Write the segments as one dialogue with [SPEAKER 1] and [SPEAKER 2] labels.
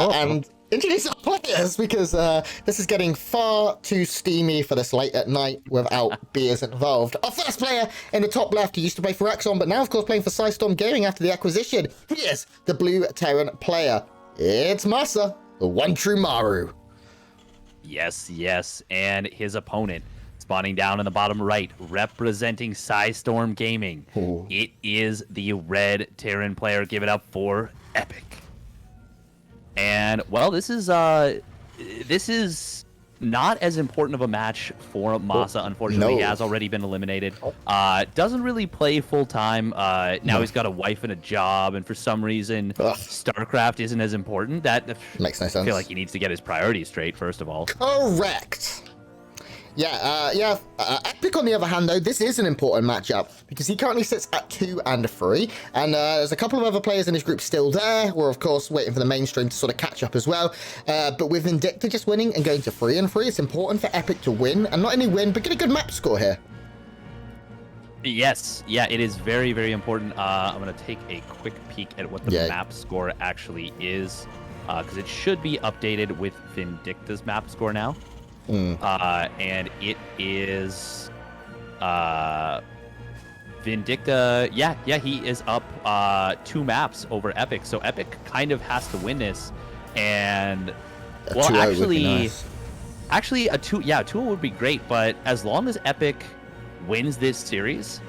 [SPEAKER 1] and introduce our players, because this is getting far too steamy for this late at night without beers involved. Our first player in the top left, he used to play for Exxon, but now, of course, playing for Systorm Gaming after the acquisition. He is the Blue Terran player. It's MaSa, the one true Maru.
[SPEAKER 2] Yes, and his opponent, spawning down in the bottom right, representing Systorm Gaming.
[SPEAKER 1] Ooh.
[SPEAKER 2] It is the Red Terran player. Give it up for Epic. And, well, this is not as important of a match for MaSa, unfortunately.
[SPEAKER 1] No.
[SPEAKER 2] He has already been eliminated. Doesn't really play full-time. Now he's got a wife and a job, and for some reason, StarCraft isn't as important. That
[SPEAKER 1] makes no sense.
[SPEAKER 2] I feel like he needs to get his priorities straight, first of all.
[SPEAKER 1] Correct. Epic, on the other hand, though, this is an important matchup because he currently sits at 2 and 3, and there's a couple of other players in his group still there. We're, of course, waiting for the mainstream to sort of catch up as well. But with Vindicta just winning and going to 3 and 3, it's important for Epic to win, and not only win, but get a good map score here.
[SPEAKER 2] Yes, yeah, it is very, very important. I'm going to take a quick peek at what the map score actually is, because it should be updated with Vindicta's map score now. And it is Vindicta. Yeah, he is up 2 maps over Epic. So Epic kind of has to win this. And well, actually a 2-0 would be great. But as long as Epic wins this series,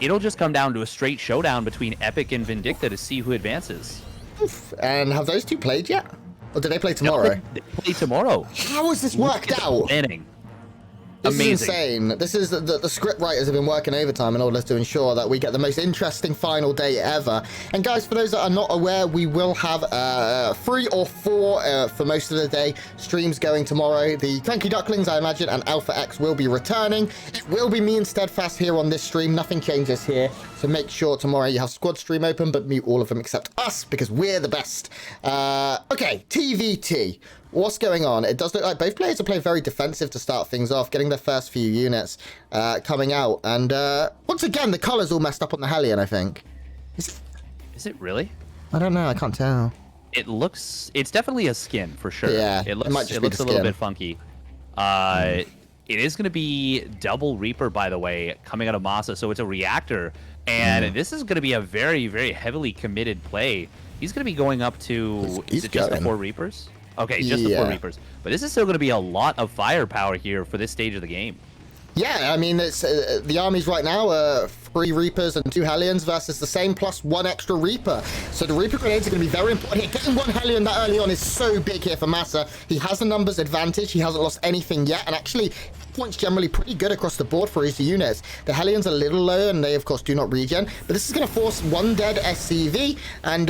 [SPEAKER 2] it'll just come down to a straight showdown between Epic and Vindicta to see who advances.
[SPEAKER 1] And have those two played yet? Or do they play tomorrow?
[SPEAKER 2] No, they play tomorrow.
[SPEAKER 1] How has this worked out?
[SPEAKER 2] Planning.
[SPEAKER 1] This
[SPEAKER 2] Amazing.
[SPEAKER 1] is insane. This is the script writers have been working overtime in order to ensure that we get the most interesting final day ever. And guys, for those that are not aware, we will have 3 or 4 for most of the day streams going tomorrow. The Cranky Ducklings, I imagine, and Alpha X will be returning. It will be me and Steadfast here on this stream. Nothing changes here. So make sure tomorrow you have squad stream open, but mute all of them except us because we're the best. Okay, TVT. What's going on? It does look like both players are playing very defensive to start things off, getting their first few units coming out. And once again, the color's all messed up on the Hellion, I think.
[SPEAKER 2] Is it really?
[SPEAKER 1] I don't know. I can't tell.
[SPEAKER 2] It's definitely a skin for sure.
[SPEAKER 1] Yeah,
[SPEAKER 2] it looks a little bit funky. It is going to be double Reaper, by the way, coming out of MaSa. So it's a reactor. And this is going to be a very, very heavily committed play. He's going to be going up to, is it just the 4 Reapers? Okay, just the 4 Reapers. But this is still going to be a lot of firepower here for this stage of the game.
[SPEAKER 1] Yeah, I mean, it's the armies right now 3 Reapers and 2 Hellions versus the same plus 1 extra Reaper. So the Reaper grenades are going to be very important here. Getting 1 Hellion that early on is so big here for MaSa. He has a numbers advantage. He hasn't lost anything yet. And actually, points generally pretty good across the board for his units. The Hellions are a little low, and they, of course, do not regen. But this is going to force 1 dead SCV. And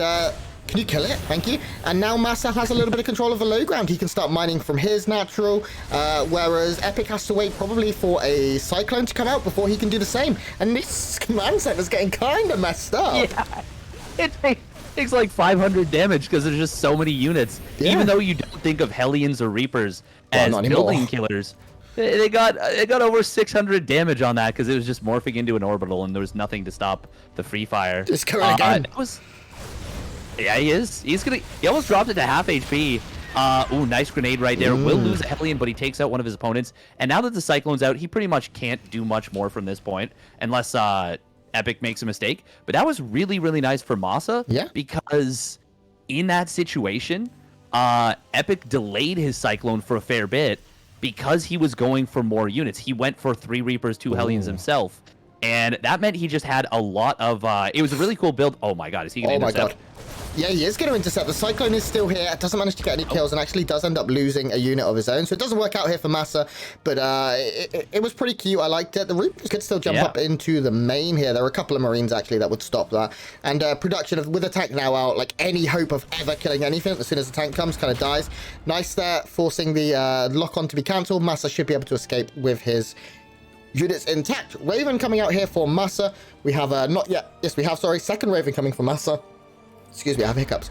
[SPEAKER 1] can you kill it? Thank you. And now MaSa has a little bit of control of the low ground. He can start mining from his natural, whereas Epic has to wait probably for a Cyclone to come out before he can do the same. And this command center's getting kind of messed up.
[SPEAKER 2] Yeah, it takes like 500 damage because there's just so many units. Yeah. Even though you don't think of Hellions or Reapers as building killers, they got over 600 damage on that because it was just morphing into an orbital and there was nothing to stop the free fire.
[SPEAKER 1] Just going again.
[SPEAKER 2] Yeah, he is. He almost dropped it to half HP. Ooh, nice grenade right there. Will lose a Hellion, but he takes out one of his opponents. And now that the Cyclone's out, he pretty much can't do much more from this point unless Epic makes a mistake. But that was really, really nice for MaSa.
[SPEAKER 1] Yeah.
[SPEAKER 2] Because in that situation, Epic delayed his Cyclone for a fair bit because he was going for more units. He went for 3 Reapers, 2 Hellions himself. And that meant he just had a lot of... it was a really cool build. Oh my god, is he going to intercept?
[SPEAKER 1] My god. Yeah, he is going to intercept. The Cyclone is still here. Doesn't manage to get any kills and actually does end up losing a unit of his own. So it doesn't work out here for MaSa, but it was pretty cute. I liked it. The Reapers could still jump up into the main here. There are a couple of Marines, actually, that would stop that. And production with the tank now out, like any hope of ever killing anything as soon as the tank comes kind of dies. Nice there, forcing the lock-on to be cancelled. MaSa should be able to escape with his units intact. Raven coming out here for MaSa. We have second Raven coming from MaSa. Excuse me, I have hiccups.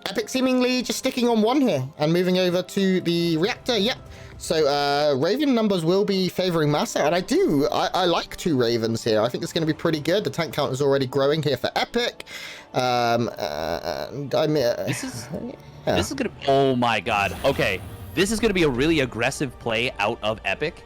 [SPEAKER 1] Epic seemingly just sticking on one here and moving over to the reactor. Yep. So Raven numbers will be favoring MaSa, and I like 2 Ravens here. I think it's going to be pretty good. The tank count is already growing here for Epic. And
[SPEAKER 2] this is gonna. Oh my God. Okay, this is gonna be a really aggressive play out of Epic.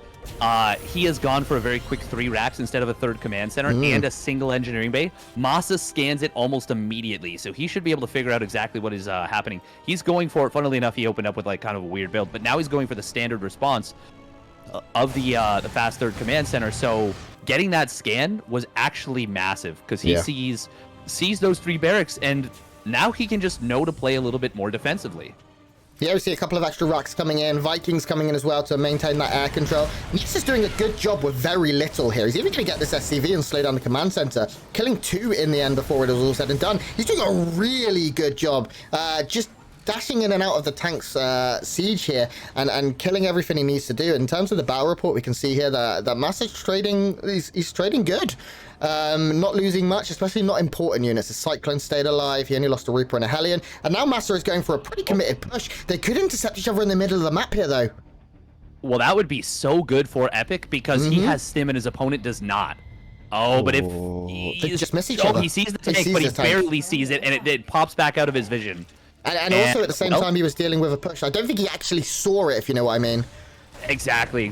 [SPEAKER 2] He has gone for a very quick 3 racks instead of a 3rd command center and a single engineering bay. MaSa scans it almost immediately, so he should be able to figure out exactly what is happening. He's going for it. Funnily enough, he opened up with like kind of a weird build, but now he's going for the standard response of the fast 3rd command center. So getting that scan was actually massive because he sees those 3 barracks, and now he can just know to play a little bit more defensively.
[SPEAKER 1] Yeah, we see a couple of extra racks coming in, Vikings coming in as well to maintain that air control. MaSa's doing a good job with very little here. He's even going to get this SCV and slow down the command center, killing 2 in the end before it was all said and done. He's doing a really good job, just dashing in and out of the tank's siege here and killing everything he needs to do. In terms of the battle report, we can see here that MaSa's trading, he's trading good. Not losing much, especially not important units. The Cyclone stayed alive. He only lost a Reaper and a Hellion. And now MaSa is going for a pretty committed push. They could intercept each other in the middle of the map here, though.
[SPEAKER 2] Well, that would be so good for Epic because he has stim and his opponent does not. Oh, but if
[SPEAKER 1] they just miss each other.
[SPEAKER 2] He sees the tank, but he barely sees it, and it pops back out of his vision.
[SPEAKER 1] And also at the same time, he was dealing with a push. I don't think he actually saw it, if you know what I mean.
[SPEAKER 2] Exactly.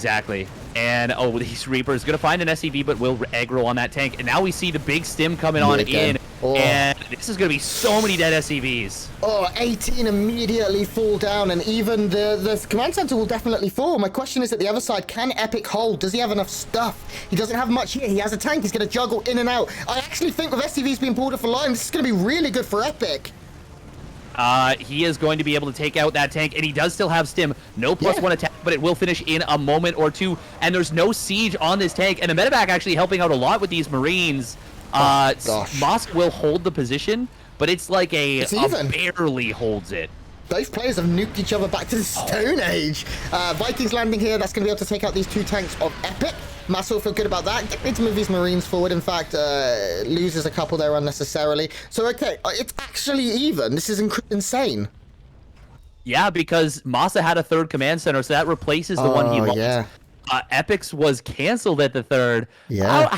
[SPEAKER 2] And these Reapers gonna find an SCV, but will aggro on that tank. And now we see the big stim coming on in, and this is gonna be so many dead SCVs.
[SPEAKER 1] 18 immediately fall down, and even the command center will definitely fall. My question is at the other side, can Epic hold? Does he have enough stuff? He doesn't have much here. He has a tank. He's gonna juggle in and out. I actually think with SCVs being pulled off a line, this is gonna be really good for Epic.
[SPEAKER 2] He is going to be able to take out that tank, and he does still have stim. No +1 attack, but it will finish in a moment or 2, and there's no siege on this tank, and the medevac actually helping out a lot with these Marines. MaSa will hold the position, but it's like a barely holds it.
[SPEAKER 1] Both players have nuked each other back to the Stone Age. Vikings landing here. That's going to be able to take out these 2 tanks of Epic. MaSa will feel good about that. Get ready to move these Marines forward. In fact, loses a couple there unnecessarily. So, okay, it's actually even. This is insane.
[SPEAKER 2] Yeah, because MaSa had a 3rd command center, so that replaces the one he lost.
[SPEAKER 1] Yeah.
[SPEAKER 2] Epic's was canceled at the 3rd.
[SPEAKER 1] Yeah.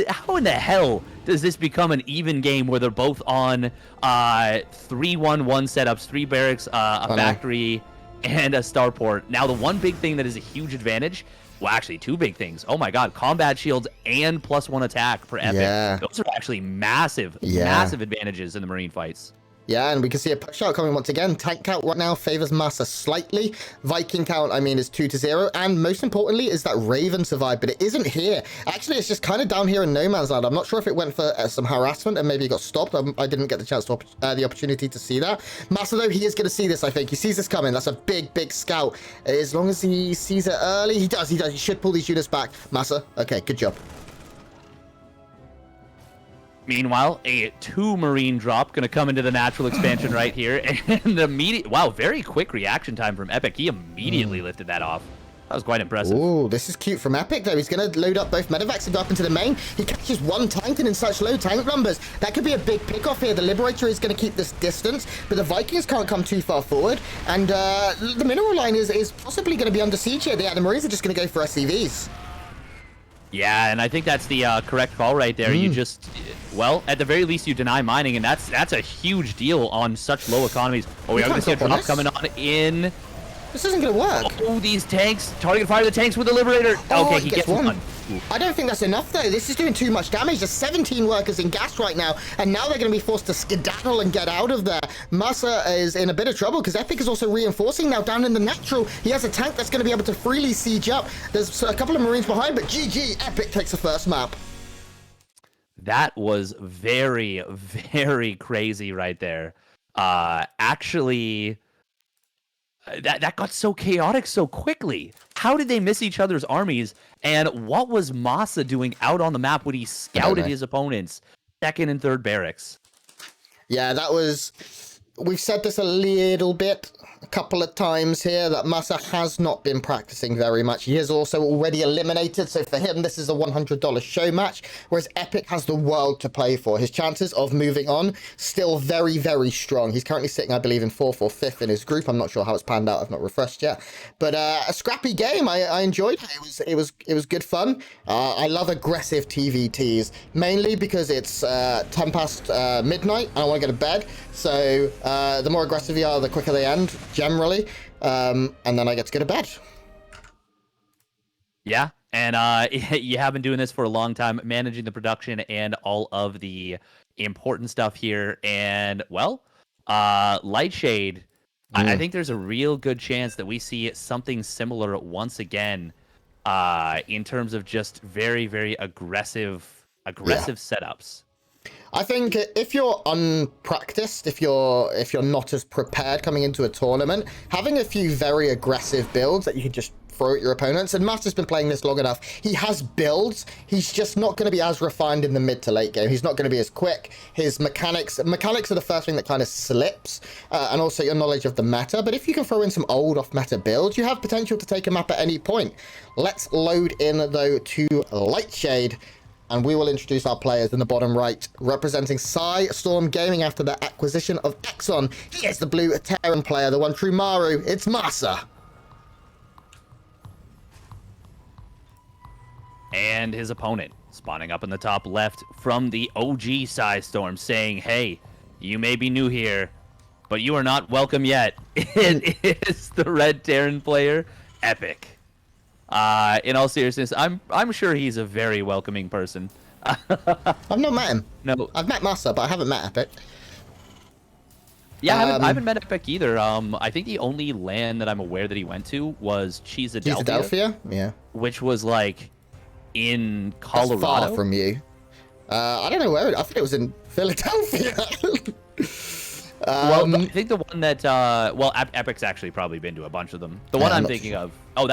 [SPEAKER 2] How in the hell does this become an even game where they're both on 3-1-1 setups, 3 barracks, a factory, and a starport? Now, the one big thing that is a huge advantage, well, actually, 2 big things. Oh my God, combat shields and +1 attack for Epic.
[SPEAKER 1] Yeah.
[SPEAKER 2] Those are actually massive advantages in the Marine fights.
[SPEAKER 1] Yeah, and we can see a push out coming once again. Tank count right now favors MaSa slightly. Viking count, I mean, is 2-0. And most importantly is that Raven survived, but it isn't here. Actually, it's just kind of down here in no man's land. I'm not sure if it went for some harassment and maybe got stopped. I didn't get the chance to the opportunity to see that. MaSa, though, he is going to see this, I think. He sees this coming. That's a big scout. As long as he sees it early, he does. He should pull these units back. MaSa, okay, good job.
[SPEAKER 2] Meanwhile, a 2 Marine drop going to come into the natural expansion right here. And wow, very quick reaction time from Epic. He immediately lifted that off. That was quite impressive.
[SPEAKER 1] Ooh, this is cute from Epic, though. He's going to load up both medevacs and go up into the main. He catches 1 Titan in such low tank numbers. That could be a big pick-off here. The Liberator is going to keep this distance, but the Vikings can't come too far forward. And the mineral line is possibly going to be under siege here. The Marines are just going to go for SCVs.
[SPEAKER 2] Yeah, and I think that's the correct call right there. You just, well, at the very least, you deny mining, and that's a huge deal on such low economies. Oh, we are going to see a drop coming on in.
[SPEAKER 1] This isn't going to work.
[SPEAKER 2] Oh, these tanks. Target fire the tanks with the Liberator. Okay, he gets one.
[SPEAKER 1] I don't think that's enough, though. This is doing too much damage. There's 17 workers in gas right now, and now they're going to be forced to skedaddle and get out of there. MaSa is in a bit of trouble because Epic is also reinforcing now down in the natural. He has a tank that's going to be able to freely siege up. There's a couple of Marines behind, but GG, Epic takes the first map.
[SPEAKER 2] That was very, very crazy right there. Actually, that got so chaotic so quickly. How did they miss each other's armies? And what was MaSa doing out on the map when he scouted his opponents' 2nd and 3rd barracks?
[SPEAKER 1] Yeah, that was we've said this a little bit, a couple of times here, that MaSa has not been practicing very much. He is also already eliminated, so for him, this is a $100 show match, whereas Epic has the world to play for. His chances of moving on, still very, very strong. He's currently sitting, I believe, in 4th or 5th in his group. I'm not sure how it's panned out. I've not refreshed yet. But a scrappy game. I enjoyed it. It was good fun. I love aggressive TVTs, mainly because it's 10 past midnight, and I want to go to bed. So the more aggressive you are, the quicker they end, generally. And then I get to go to bed.
[SPEAKER 2] Yeah, and you have been doing this for a long time, managing the production and all of the important stuff here. And, well, Lightshade, I think there's a real good chance that we see something similar once again in terms of just very, very aggressive setups.
[SPEAKER 1] I think if you're unpracticed, if you're not as prepared coming into a tournament, having a few very aggressive builds that you can just throw at your opponents, and MaSa's been playing this long enough, he has builds, he's just not going to be as refined in the mid to late game. He's not going to be as quick. His mechanics are the first thing that kind of slips, and also your knowledge of the meta. But if you can throw in some old off meta builds, you have potential to take a map at any point. Let's load in though to Lightshade, and we will introduce our players in the bottom right. Representing Storm Gaming after the acquisition of Exxon, he is the blue Terran player, the one true Maru. It's MaSa.
[SPEAKER 2] And his opponent, spawning up in the top left from the OG Storm, saying, hey, you may be new here, but you are not welcome yet. It is the red Terran player, Epic. In all seriousness, I'm sure he's a very welcoming person.
[SPEAKER 1] I've not met him.
[SPEAKER 2] No,
[SPEAKER 1] I've met MaSa, but I haven't met Epic.
[SPEAKER 2] Yeah, I haven't met Epic either. I think the only land that I'm aware that he went to was Cheesadelphia.
[SPEAKER 1] Yeah.
[SPEAKER 2] Which was like in Colorado.
[SPEAKER 1] That's far from you. I don't know where. I think it was in Philadelphia.
[SPEAKER 2] Well, I think the one that Epic's actually probably been to a bunch of them. The one I'm thinking of. Oh,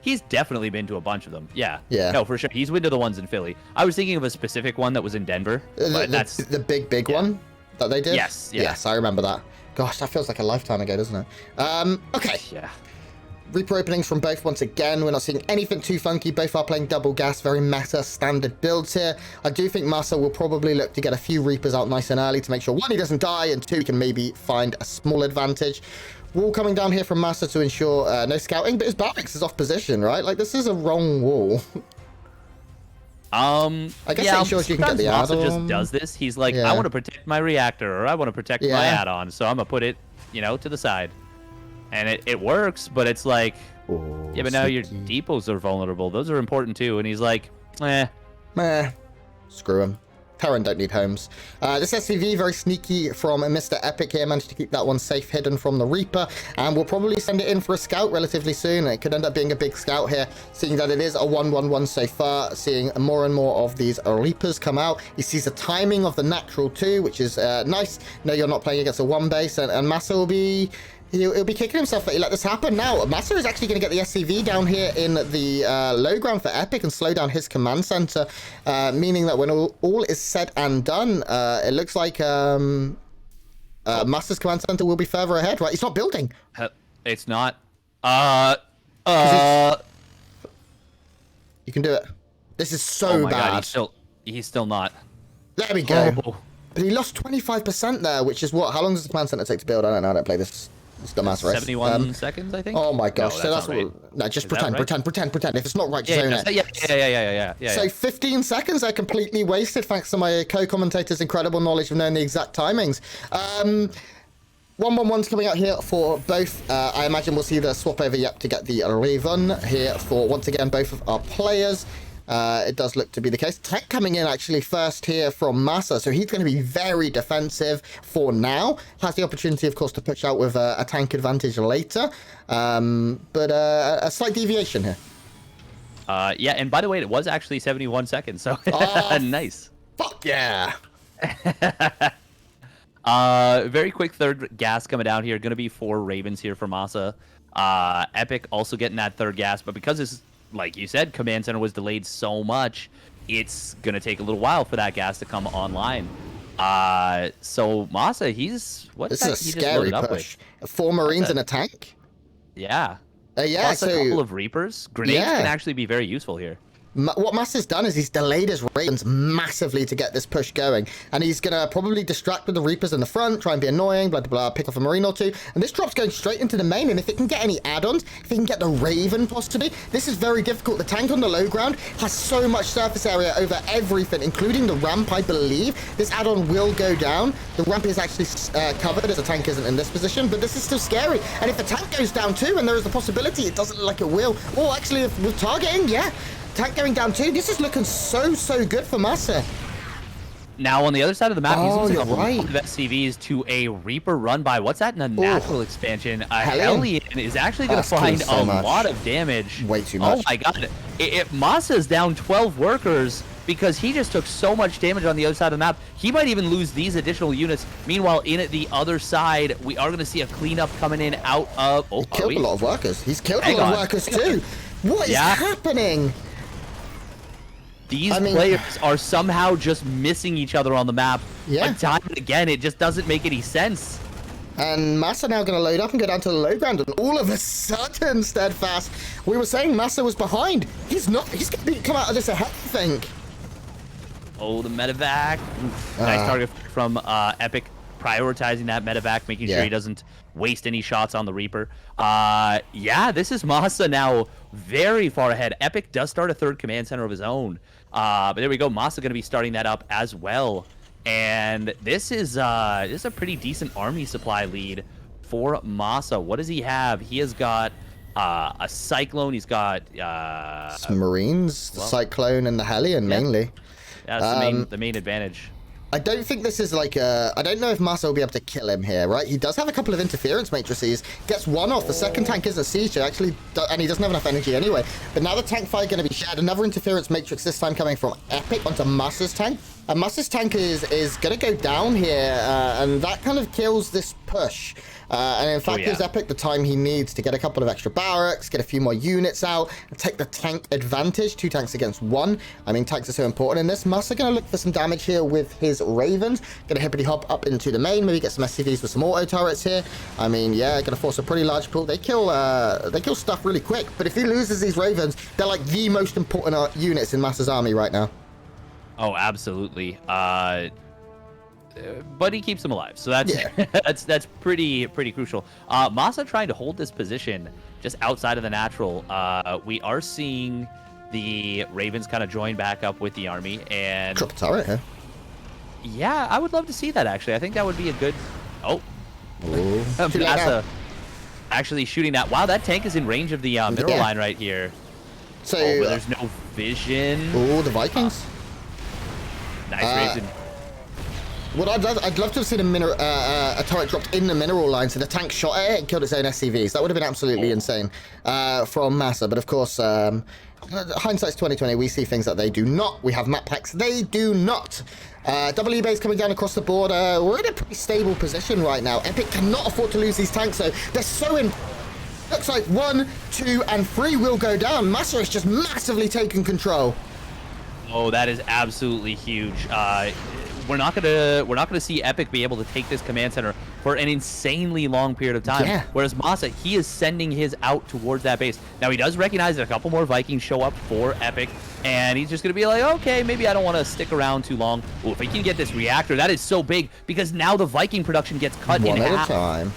[SPEAKER 2] he's definitely been to a bunch of them. Yeah. No, for sure. He's been to the ones in Philly. I was thinking of a specific one that was in Denver. But that's
[SPEAKER 1] the big one that they did.
[SPEAKER 2] Yes. Yeah.
[SPEAKER 1] Yes, I remember that. Gosh, that feels like a lifetime ago, doesn't it? Okay.
[SPEAKER 2] Yeah.
[SPEAKER 1] Reaper openings from both once again. We're not seeing anything too funky. Both are playing double gas, very meta standard builds here. I do think MaSa will probably look to get a few Reapers out nice and early to make sure, one, he doesn't die, and two, he can maybe find a small advantage. Wall coming down here from MaSa to ensure no scouting, but his barracks is off position, right? Like, this is a wrong wall. I guess it ensures you can get the add-on.
[SPEAKER 2] MaSa just does this. He's like, I want to protect my reactor, or I want to protect my add-on, so I'm going to put it, to the side. And it works, but it's like, yeah, but now your depots are vulnerable. Those are important too. And he's like,
[SPEAKER 1] screw him. Terran don't need homes. This SCV, very sneaky from Mr. Epic here, managed to keep that one safe hidden from the Reaper, and we'll probably send it in for a scout relatively soon. It could end up being a big scout here, seeing that it is a 1-1-1 so far, seeing more and more of these Reapers come out. He sees the timing of the natural too, which is nice. No, you're not playing against a one base, and MaSa will be... He'll be kicking himself that he let this happen. Now, MaSa is actually going to get the SCV down here in the low ground for Epic and slow down his command center, meaning that when all is said and done, it looks like MaSa's command center will be further ahead, right? He's not building.
[SPEAKER 2] It's not.
[SPEAKER 1] You can do it. This is so bad.
[SPEAKER 2] God, he's still not.
[SPEAKER 1] There we go.
[SPEAKER 2] Oh.
[SPEAKER 1] But he lost 25% there, which is what? How long does the command center take to build? I don't know. I don't play this. It's dumbass race.
[SPEAKER 2] 71 seconds, I think.
[SPEAKER 1] Oh my gosh!
[SPEAKER 2] No,
[SPEAKER 1] so that's what. No, just pretend. If it's not right, just own
[SPEAKER 2] it. Yeah.
[SPEAKER 1] So 15 seconds are completely wasted, thanks to my co-commentator's incredible knowledge of knowing the exact timings. 1-1-1's coming out here for both. I imagine we'll see the swap over yep to get the Raven here for once again both of our players. It does look to be the case. Tech coming in actually first here from MaSa, so he's going to be very defensive for now. Has the opportunity, of course, to push out with a tank advantage later, but a slight deviation here.
[SPEAKER 2] Yeah, and by the way, it was actually 71 seconds, so nice.
[SPEAKER 1] Fuck yeah!
[SPEAKER 2] Very quick third gas coming down here. Going to be 4 Ravens here for MaSa. Epic also getting that third gas, but because this, like you said, command center was delayed so much, it's going to take a little while for that gas to come online. So MaSa, he's
[SPEAKER 1] This is a scary push. 4 Marines and a tank.
[SPEAKER 2] Yeah.
[SPEAKER 1] Yeah.
[SPEAKER 2] Plus
[SPEAKER 1] so
[SPEAKER 2] a couple of Reapers. Grenades can actually be very useful here.
[SPEAKER 1] What MaSa's done is he's delayed his Ravens massively to get this push going. And he's going to probably distract with the Reapers in the front, try and be annoying, blah, blah, blah, pick off a Marine or 2. And this drop's going straight into the main. And if it can get any add-ons, if it can get the Raven possibly, this is very difficult. The tank on the low ground has so much surface area over everything, including the ramp, I believe. This add-on will go down. The ramp is actually covered as the tank isn't in this position, but this is still scary. And if the tank goes down too, and there is the possibility, it doesn't look like it will. Or actually, if with targeting, yeah. Tank going down too. This is looking so good for MaSa.
[SPEAKER 2] Now on the other side of the map, he's losing a lot
[SPEAKER 1] right.
[SPEAKER 2] of SCVs to a Reaper run by. What's that in a natural expansion? A Hellion is actually going to find a lot of damage.
[SPEAKER 1] Way too much.
[SPEAKER 2] Oh my god. If MaSa's down 12 workers because he just took so much damage on the other side of the map, he might even lose these additional units. Meanwhile, in at the other side, we are going to see a cleanup coming in out of... Oh,
[SPEAKER 1] he killed a lot of workers. He's killed a lot of workers too. What is happening?
[SPEAKER 2] These players are somehow just missing each other on the map.
[SPEAKER 1] Yeah.
[SPEAKER 2] Time and again, it just doesn't make any sense.
[SPEAKER 1] And MaSa now going to load up and go down to the low ground. And all of a sudden, Steadfast, we were saying MaSa was behind. He's not. He's going to come out of this ahead, I think.
[SPEAKER 2] Oh, the medevac. Nice target from Epic, prioritizing that medevac, making sure he doesn't waste any shots on the Reaper. Yeah, this is MaSa now very far ahead. Epic does start a 3rd command center of his own. But there we go. MaSa going to be starting that up as well. And this is a pretty decent army supply lead for MaSa. What does he have? He has got a Cyclone. He's got
[SPEAKER 1] some Marines, the Cyclone, and the Hellion mainly.
[SPEAKER 2] Yeah, that's the main advantage.
[SPEAKER 1] I don't think this is like I don't know if MaSa will be able to kill him here, right? He does have a couple of interference matrices. Gets one off. The second tank isn't siege, actually, and he doesn't have enough energy anyway. But now the tank fight going to be shared. Another interference matrix, this time coming from Epic onto MaSa's tank. And MaSa's tank is going to go down here, and that kind of kills this push. And in fact, gives Epic the time he needs to get a couple of extra barracks, get a few more units out, and take the tank advantage. 2 tanks against 1. I mean, tanks are so important in this. MaSa going to look for some damage here with his Ravens. Going to hippity hop up into the main, maybe get some SCVs with some auto turrets here. I mean, yeah, going to force a pretty large pool. They kill stuff really quick. But if he loses these Ravens, they're like the most important units in MaSa's army right now.
[SPEAKER 2] Oh, absolutely. But he keeps them alive, so that's that's pretty crucial. MaSa trying to hold this position just outside of the natural. We are seeing the Ravens kind of join back up with the army, and
[SPEAKER 1] drop a turret here.
[SPEAKER 2] Yeah, I would love to see that actually. I think that would be a good. Oh, MaSa actually shooting that. Wow, that tank is in range of the mineral line right here.
[SPEAKER 1] So
[SPEAKER 2] there's no vision.
[SPEAKER 1] Oh, the Vikings.
[SPEAKER 2] Nice Raven.
[SPEAKER 1] What I'd love to have seen a turret dropped in the mineral line, so the tank shot at it and killed its own SCVs. That would have been absolutely insane from MaSa. But of course, hindsight's 2020. We see things that they do not. We have map packs. They do not. W base coming down across the board. We're in a pretty stable position right now. Epic cannot afford to lose these tanks, so they're so in. Looks like 1, 2, and 3 will go down. MaSa is just massively taking control.
[SPEAKER 2] Oh, that is absolutely huge. We're not gonna see Epic be able to take this command center for an insanely long period of time.
[SPEAKER 1] Yeah.
[SPEAKER 2] Whereas MaSa, he is sending his out towards that base. Now he does recognize that a couple more Vikings show up for Epic, and he's just gonna be like, okay, maybe I don't want to stick around too long. Oh, if he can get this reactor, that is so big because now the Viking production gets cut in half.
[SPEAKER 1] One at a time.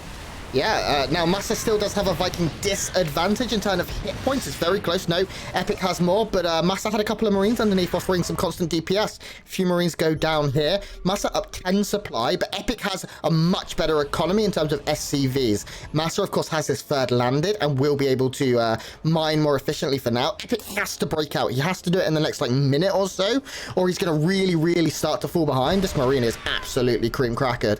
[SPEAKER 1] Yeah, now MaSa still does have a Viking disadvantage in terms of hit points. It's very close. No, Epic has more, but MaSa had a couple of Marines underneath offering some constant DPS. A few Marines go down here. MaSa up 10 supply, but Epic has a much better economy in terms of SCVs. MaSa, of course, has his 3rd landed and will be able to mine more efficiently for now. Epic has to break out. He has to do it in the next minute or so, or he's going to really start to fall behind. This Marine is absolutely cream crackered.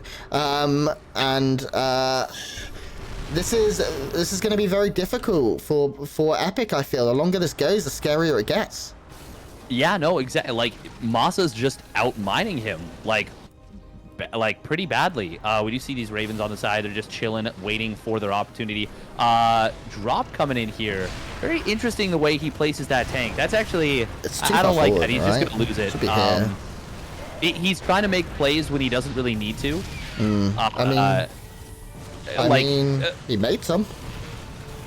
[SPEAKER 1] This is going to be very difficult for Epic, I feel. The longer this goes, the scarier it gets.
[SPEAKER 2] Yeah, no, exactly. Like, MaSa's just out-mining him, like pretty badly. We do see these Ravens on the side. They're just chilling, waiting for their opportunity. Drop coming in here. Very interesting the way he places that tank. That's actually... I don't like that. He's just going to lose it. He's trying to make plays when he doesn't really need to.
[SPEAKER 1] I mean, he made some.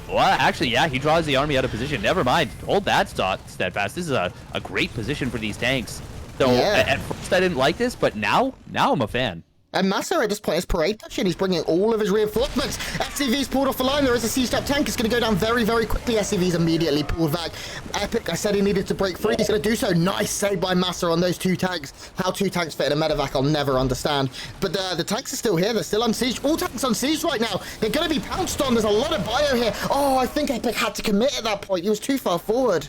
[SPEAKER 2] Well, actually, yeah, he draws the army out of position. Never mind. Hold that steadfast. This is a great position for these tanks. So at first I didn't like this, but now I'm a fan.
[SPEAKER 1] And MaSa at this point is parade pushing. He's bringing all of his reinforcements. SCV's pulled off the line. There is a sieged up tank. It's going to go down very, very quickly. SCV's immediately pulled back. Epic, I said he needed to break free. He's going to do so. Nice save by MaSa on those 2 tanks. How 2 tanks fit in a medevac, I'll never understand. But the tanks are still here. They're still on siege. All tanks on siege right now. They're going to be pounced on. There's a lot of bio here. Oh, I think Epic had to commit at that point. He was too far forward.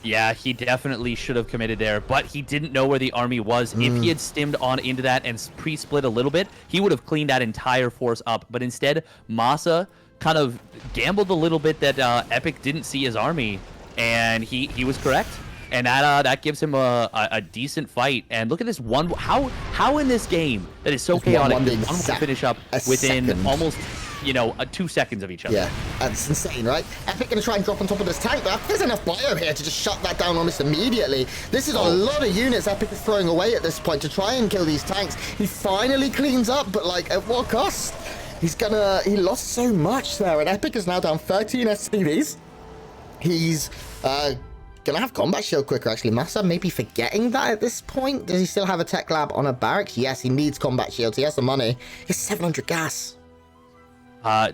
[SPEAKER 2] Yeah, he definitely should have committed there, but he didn't know where the army was. If he had stimmed on into that and pre-split a little bit, he would have cleaned that entire force up. But instead, MaSa kind of gambled a little bit that Epic didn't see his army, and he was correct. And that gives him a decent fight. And look at this one. How in this game that is so chaotic, one will finish up within almost 2 seconds of each other.
[SPEAKER 1] Yeah, that's insane, right? Epic gonna try and drop on top of this tank, but there's enough bio here to just shut that down almost immediately. This is a lot of units Epic is throwing away at this point to try and kill these tanks. He finally cleans up, but like at what cost? He lost so much there, and Epic is now down 13 SCVs. He's gonna have combat shield quicker, actually. MaSa maybe forgetting that at this point. Does he still have a tech lab on a barracks? Yes, he needs combat shields. He has the money. He has 700 gas.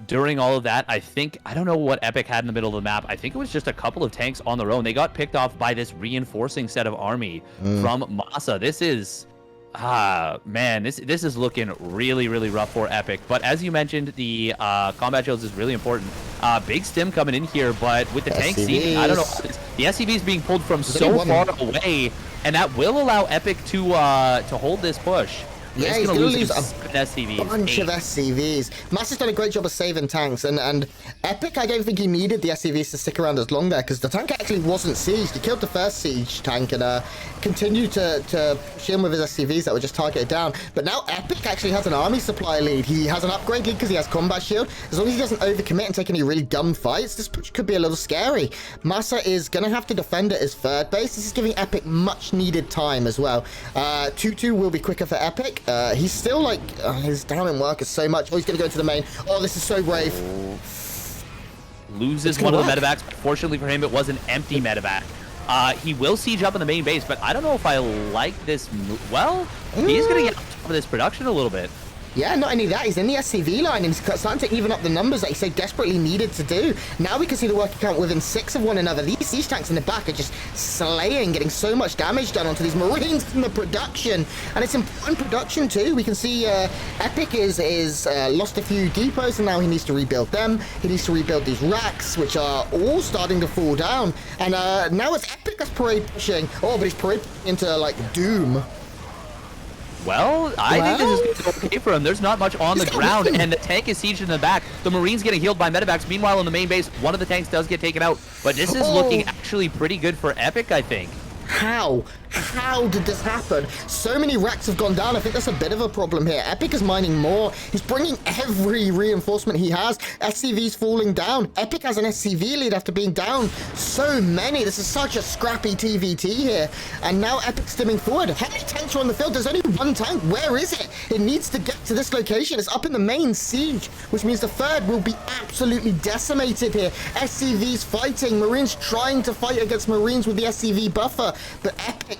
[SPEAKER 2] During all of that, I don't know what Epic had in the middle of the map. I think it was just a couple of tanks on their own. They got picked off by this reinforcing set of army from MaSa. This is, man, this is looking really, really rough for Epic. But as you mentioned, the combat shields is really important. Big stim coming in here, but with the tank siege, I don't know. The SCV is being pulled from so far away, and that will allow Epic to hold this push.
[SPEAKER 1] Yeah, he's going to lose a bunch of SCVs. MaSa's done a great job of saving tanks, and Epic, I don't think he needed the SCVs to stick around as long there, because the tank actually wasn't sieged. He killed the first siege tank and continued to push in with his SCVs that were just targeted down. But now Epic actually has an army supply lead. He has an upgrade lead because he has combat shield. As long as he doesn't overcommit and take any really dumb fights, this push could be a little scary. MaSa is going to have to defend at his third base. This is giving Epic much needed time as well. 2-2 will be quicker for Epic. He's still like, his down in work is so much. Oh, he's going to go into the main. Oh, this is so brave.
[SPEAKER 2] Loses one of the medevacs. Fortunately for him, it was an empty medevac. He will siege up in the main base, but I don't know if I like this move. Well, he's going to get on top of this production a little bit.
[SPEAKER 1] Yeah, not only that, he's in the SCV line and he's starting to even up the numbers that he so desperately needed to do. Now we can see the working count within 6 of one another. These siege tanks in the back are just slaying, getting so much damage done onto these Marines from the production. And it's important production too. We can see Epic is lost a few depots and now he needs to rebuild them. He needs to rebuild these racks, which are all starting to fall down. And now it's Epic that's parade pushing. Oh, but he's parade into like doom.
[SPEAKER 2] Well, I think this is going to go okay for him. There's not much on the ground, and the tank is sieged in the back. The Marines getting healed by medevacs. Meanwhile, on the main base, one of the tanks does get taken out. But this is looking actually pretty good for Epic, I think.
[SPEAKER 1] How? How did this happen? So many racks have gone down. I think that's a bit of a problem here. Epic is mining more. He's bringing every reinforcement he has. SCV's falling down. Epic has an SCV lead after being down so many. This is such a scrappy TVT here. And now Epic's stimming forward. How many tanks are on the field? There's only one tank. Where is it? It needs to get to this location. It's up in the main siege, which means the third will be absolutely decimated here. SCV's fighting. Marines trying to fight against Marines with the SCV buffer. But Epic,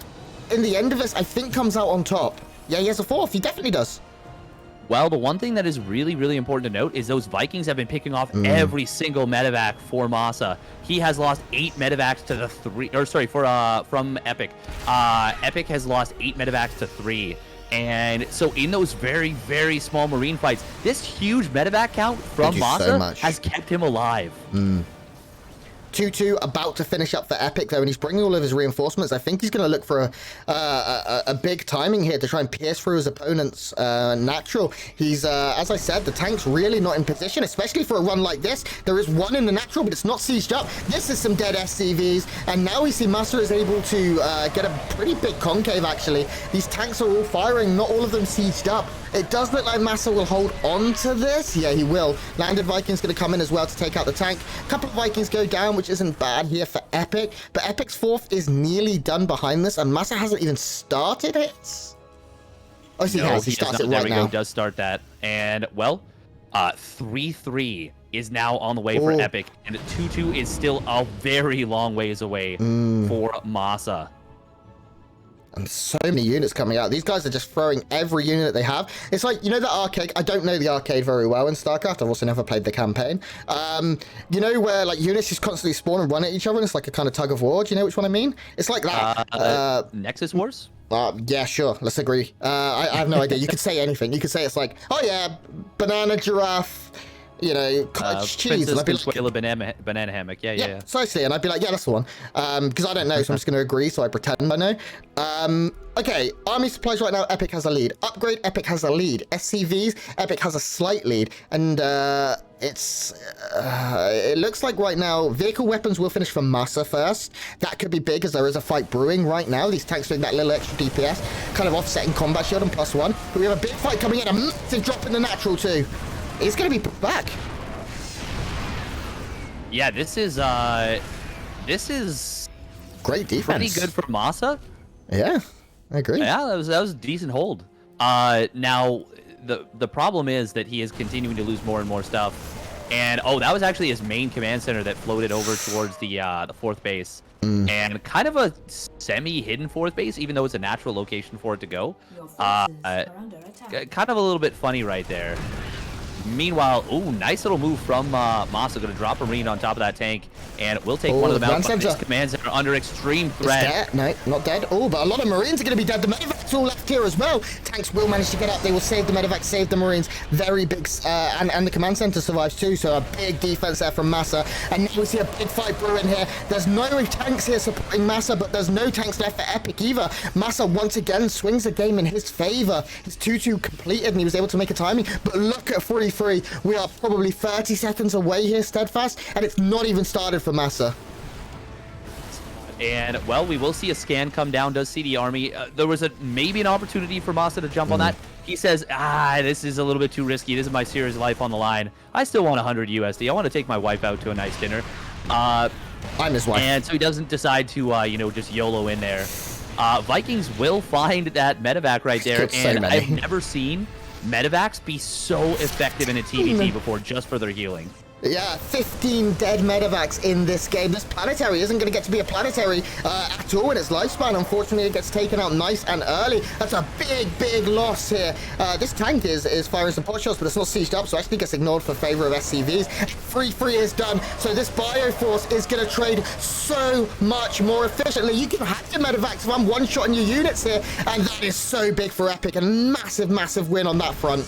[SPEAKER 1] in the end of this, I think comes out on top. Yeah, he has a fourth. He definitely does.
[SPEAKER 2] Well, the one thing that is really, really important to note is those Vikings have been picking off every single medevac for MaSa. He has lost 8 medevacs to the 3, or sorry, from Epic. Epic has lost 8 medevacs to 3. And so in those very, very small Marine fights, this huge medevac count from MaSa has kept him alive.
[SPEAKER 1] 2-2 about to finish up for Epic though, and he's bringing all of his reinforcements. I think he's going to look for a big timing here to try and pierce through his opponent's natural. He's, as I said, the tank's really not in position, especially for a run like this. There is one in the natural, but it's not sieged up. This is some dead SCVs, and now we see MaSa is able to get a pretty big concave, actually. These tanks are all firing, not all of them sieged up. It does look like MaSa will hold on to this. Yeah, he will. Landed Viking's going to come in as well to take out the tank. A couple of Vikings go down, which isn't bad here for Epic. But Epic's fourth is nearly done behind this, and MaSa hasn't even started hits. Oh, he has. He starts it right now.
[SPEAKER 2] There we go. Does start that. And, well, 3-3 is now on the way for Epic. And 2-2 is still a very long ways away for MaSa.
[SPEAKER 1] And so many units coming out. These guys are just throwing every unit that they have. It's like, you know, the arcade. I don't know the arcade very well in StarCraft. I've also never played the campaign. You know, where like units just constantly spawn and run at each other, and it's like a kind of tug of war. Do you know which one I mean? It's like that.
[SPEAKER 2] Nexus Wars?
[SPEAKER 1] Yeah, sure. Let's agree. I have no idea. You could say anything. You could say it's like, oh yeah, banana giraffe. You know, cottage cheese. And I'd be like,
[SPEAKER 2] banana hammock. Yeah.
[SPEAKER 1] Precisely. And I'd be like, yeah, that's the one. Because I don't know, so I'm just going to agree, so I pretend I know. Okay, army supplies right now, Epic has a lead. Upgrade, Epic has a lead. SCVs, Epic has a slight lead. And it looks like right now, vehicle weapons will finish from MaSa first. That could be big, as there is a fight brewing right now. These tanks doing that little extra DPS, kind of offsetting combat shield and +1. But we have a big fight coming in, a massive drop in the natural too. It's going to be put back.
[SPEAKER 2] Yeah, this is
[SPEAKER 1] great defense.
[SPEAKER 2] Pretty good for MaSa.
[SPEAKER 1] Yeah, I agree.
[SPEAKER 2] Yeah, that was a decent hold. Now the problem is that he is continuing to lose more and more stuff. And that was actually his main command center that floated over towards the fourth base. And kind of a semi-hidden fourth base, even though it's a natural location for it to go. Kind of a little bit funny right there. Meanwhile, nice little move from MaSa. Going to drop a Marine on top of that tank, and we'll take one of them out. But his command center under extreme threat.
[SPEAKER 1] No, not dead. But a lot of Marines are going to be dead. The medevac's all left here as well. Tanks will manage to get up. They will save the medevac, save the Marines. Very big, and the command center survives too. So a big defense there from MaSa. And now we see a big fight brewing here. There's no tanks here supporting MaSa, but there's no tanks left for Epic either. MaSa once again swings the game in his favor. His 2-2 completed, and he was able to make a timing. But look at 43. We are probably 30 seconds away here, Steadfast, and it's not even started for MaSa.
[SPEAKER 2] And, well, we will see a scan come down, does see the army. There was maybe an opportunity for MaSa to jump on that. He says, this is a little bit too risky. This is my serious life on the line. I still want 100 USD. I want to take my wife out to a nice dinner.
[SPEAKER 1] I'm his wife.
[SPEAKER 2] And so he doesn't decide to, just YOLO in there. Vikings will find that medevac right there, and I've never seen medevacs be so effective in a TVT before, just for their healing.
[SPEAKER 1] Yeah, 15 dead medevacs in this game. This planetary isn't going to get to be a planetary at all in its lifespan. Unfortunately, it gets taken out nice and early. That's a big loss here. This tank is firing some pot shots, but it's not sieged up, so actually gets ignored for favor of SCVs. 3-3 is done, so this Bioforce is going to trade so much more efficiently. You can hack your medevacs if I'm one-shotting your units here, and that is so big for Epic. A massive win on that front.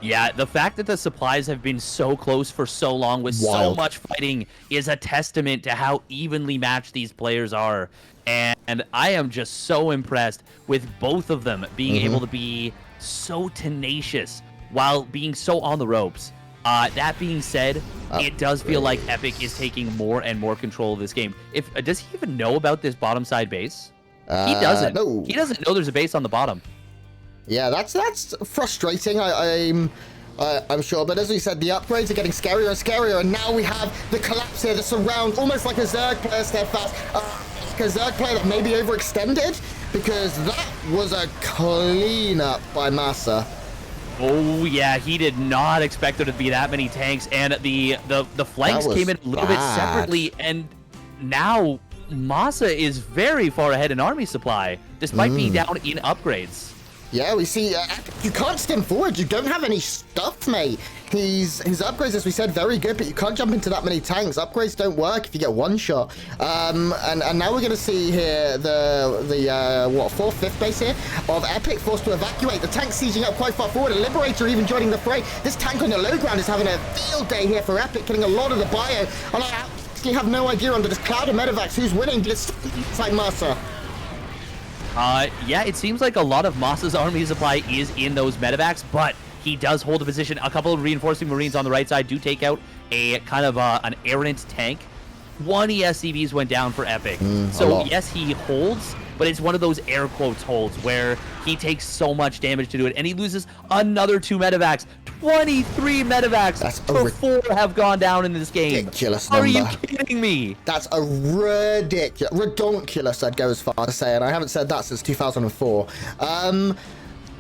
[SPEAKER 2] Yeah, the fact that the supplies have been so close for so long with so much fighting is a testament to how evenly matched these players are. And I am just so impressed with both of them being able to be so tenacious while being so on the ropes. That being said, it does feel like Epic is taking more and more control of this game. Does he even know about this bottom side base? He doesn't.
[SPEAKER 1] No.
[SPEAKER 2] He doesn't know there's a base on the bottom.
[SPEAKER 1] Yeah, that's frustrating, I'm sure. But as we said, the upgrades are getting scarier and scarier, and now we have the collapse here, the surround, almost like a Zerg player, Steadfast. Like a Zerg player that maybe overextended, because that was a cleanup by MaSa.
[SPEAKER 2] Oh yeah, he did not expect there to be that many tanks, and the flanks came in a little bit separately, and now MaSa is very far ahead in army supply, despite being down in upgrades.
[SPEAKER 1] Yeah, we see you can't stem forward. You don't have any stuff, mate. His upgrades, as we said, very good, but you can't jump into that many tanks. Upgrades don't work if you get one shot. And now we're going to see here the fourth, fifth base here of Epic forced to evacuate. The tank sieging up quite far forward. A Liberator even joining the fray. This tank on the low ground is having a field day here for Epic, getting a lot of the bio. And I actually have no idea under this cloud of medevacs who's winning, but it's like MaSa.
[SPEAKER 2] Yeah, it seems like a lot of MaSa's army supply is in those medevacs, but he does hold a position. A couple of reinforcing Marines on the right side do take out a kind of an errant tank. 20 SCVs went down for Epic. So yes, he holds, but it's one of those air quotes holds where he takes so much damage to do it, and he loses another 2 medevacs. 23 medevacs before have gone down in this game.
[SPEAKER 1] Ridiculous number.
[SPEAKER 2] Are you kidding me?
[SPEAKER 1] That's a redonkulous, I'd go as far to say, and I haven't said that since 2004.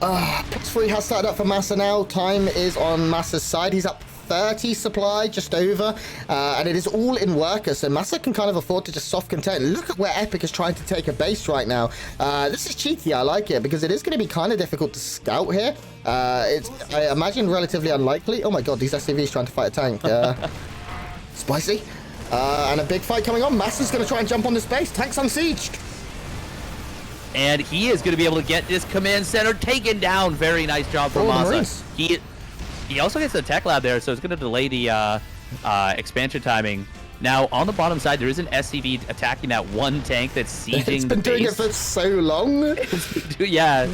[SPEAKER 1] +3 has started up for MaSa now. Time is on MaSa's side. He's up 30 supply, just over, and it is all in worker, so MaSa can kind of afford to just soft contain. Look at where Epic is trying to take a base right now. This is cheeky, I like it, because it is going to be kind of difficult to scout here. It's, I imagine, relatively unlikely. Oh my god, these SCVs trying to fight a tank. Spicy. And a big fight coming on. MaSa's going to try and jump on this base. Tank's unsieged.
[SPEAKER 2] And he is going to be able to get this command center taken down. Very nice job from MaSa. He also gets the tech lab there, so it's going to delay the expansion timing. Now, on the bottom side, there is an SCV attacking that one tank that's sieging the base.
[SPEAKER 1] It's been doing it for so long.
[SPEAKER 2] Yeah.